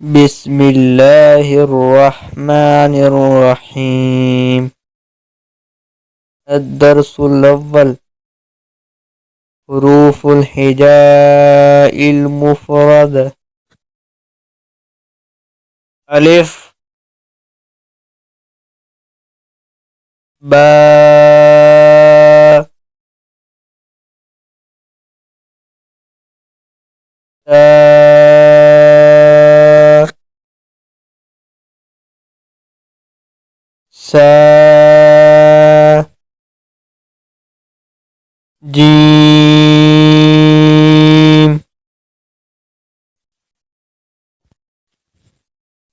بسم الله الرحمن الرحيم. الدرس الأول: حروف الهجاء المفردة. ألف، باء، تاء، ساء، جيم،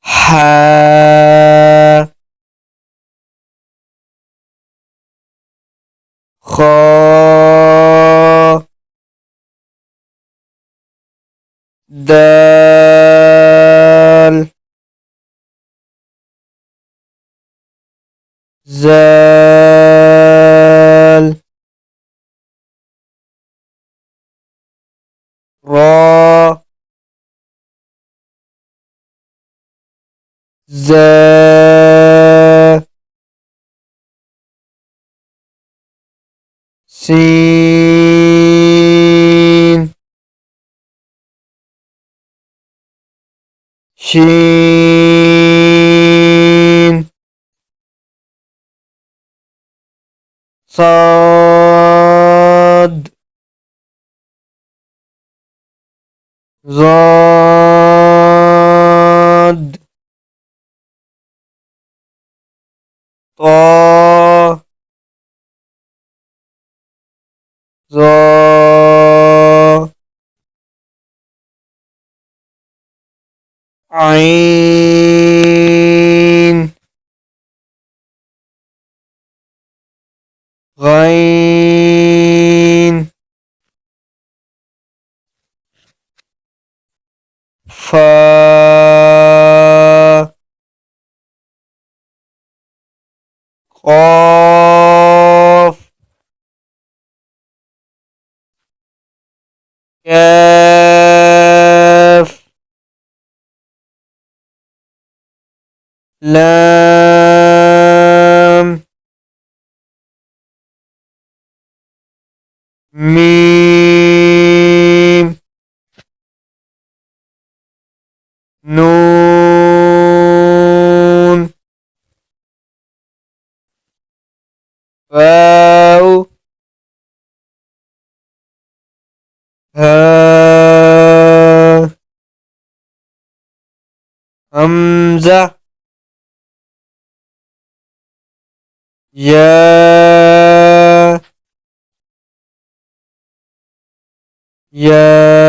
حاء، خاء، دال، زال، را، زا، سين، شين، صاد، ضاد، طا، ظا، عين، غين، فا، قاف، كاف، لام، ميم، نون، واو، ها، همزة، يا، يا،